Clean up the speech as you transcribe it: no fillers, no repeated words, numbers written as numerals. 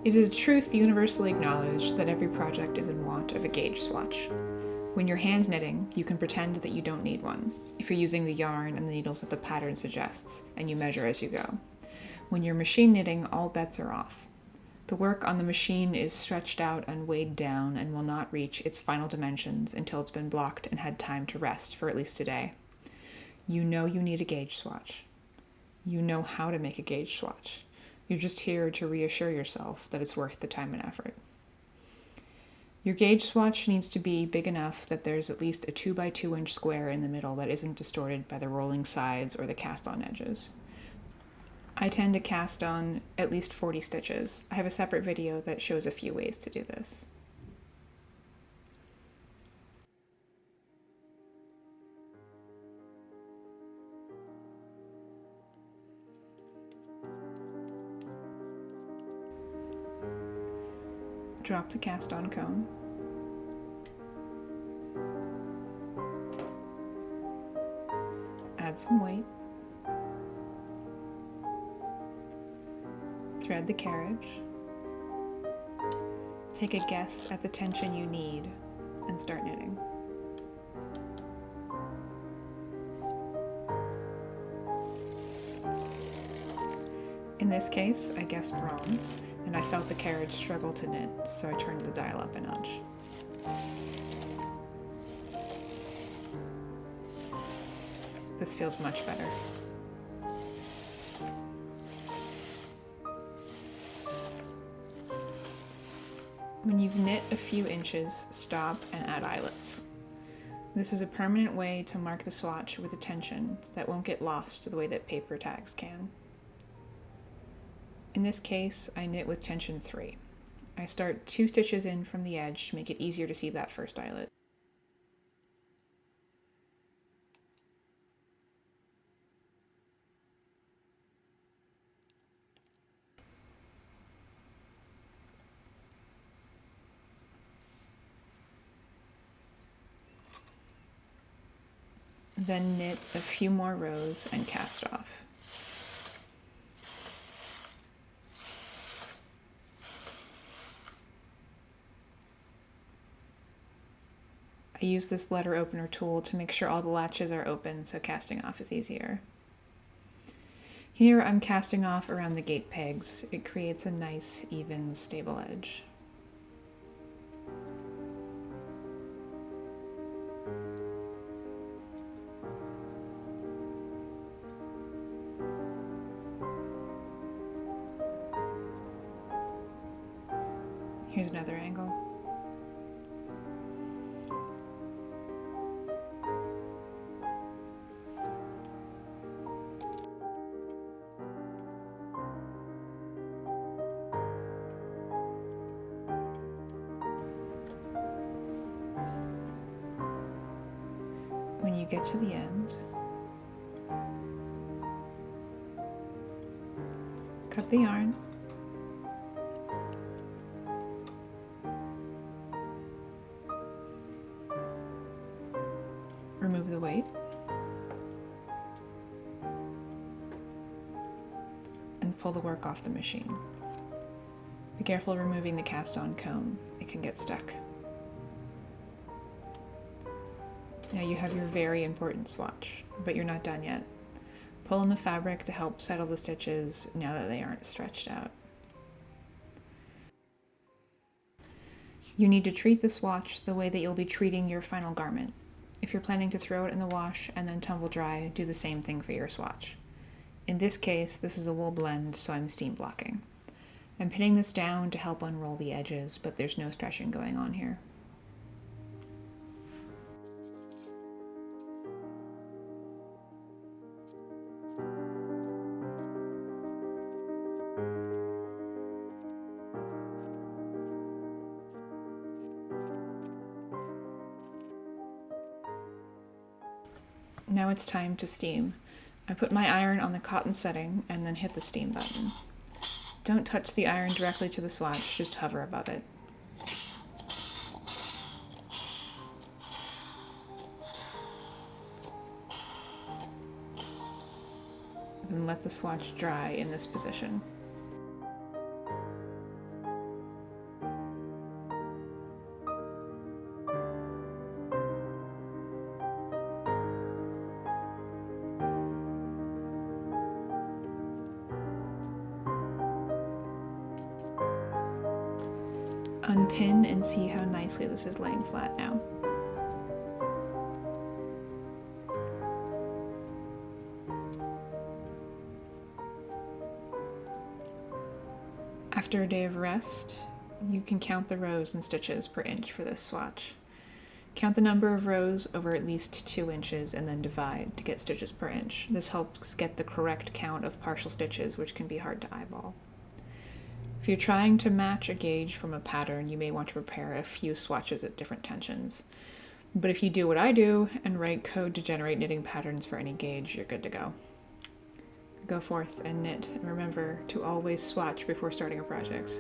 It is a truth universally acknowledged that every project is in want of a gauge swatch. When you're hand knitting, you can pretend that you don't need one, if you're using the yarn and the needles that the pattern suggests, and you measure as you go. When you're machine knitting, all bets are off. The work on the machine is stretched out and weighed down and will not reach its final dimensions until it's been blocked and had time to rest for at least a day. You know you need a gauge swatch. You know how to make a gauge swatch. You're just here to reassure yourself that it's worth the time and effort. Your gauge swatch needs to be big enough that there's at least a 2 by 2 inch square in the middle that isn't distorted by the rolling sides or the cast-on edges. I tend to cast on at least 40 stitches. I have a separate video that shows a few ways to do this. Drop the cast-on comb. Add some weight. Thread the carriage. Take a guess at the tension you need and start knitting. In this case, I guessed wrong, and I felt the carriage struggle to knit, so I turned the dial up a notch. This feels much better. When you've knit a few inches, stop and add eyelets. This is a permanent way to mark the swatch with a tension that won't get lost the way that paper tags can. In this case, I knit with tension 3. I start 2 stitches in from the edge to make it easier to see that first eyelet. Then knit a few more rows and cast off. I use this letter opener tool to make sure all the latches are open so casting off is easier. Here I'm casting off around the gate pegs. It creates a nice, even, stable edge. Here's another angle. When you get to the end, cut the yarn, remove the weight, and pull the work off the machine. Be careful removing the cast-on comb, it can get stuck. Now you have your very important swatch, but you're not done yet. Pull in the fabric to help settle the stitches now that they aren't stretched out. You need to treat the swatch the way that you'll be treating your final garment. If you're planning to throw it in the wash and then tumble dry, do the same thing for your swatch. In this case, this is a wool blend, so I'm steam blocking. I'm pinning this down to help unroll the edges, but there's no stretching going on here. Now it's time to steam. I put my iron on the cotton setting and then hit the steam button. Don't touch the iron directly to the swatch, just hover above it. Then let the swatch dry in this position. unpin and see how nicely this is laying flat now. After a day of rest, you can count the rows and stitches per inch for this swatch. Count the number of rows over at least 2 inches and then divide to get stitches per inch. This helps get the correct count of partial stitches, which can be hard to eyeball. If you're trying to match a gauge from a pattern, you may want to prepare a few swatches at different tensions. But if you do what I do and write code to generate knitting patterns for any gauge, you're good to go. Go forth and knit, and remember to always swatch before starting a project.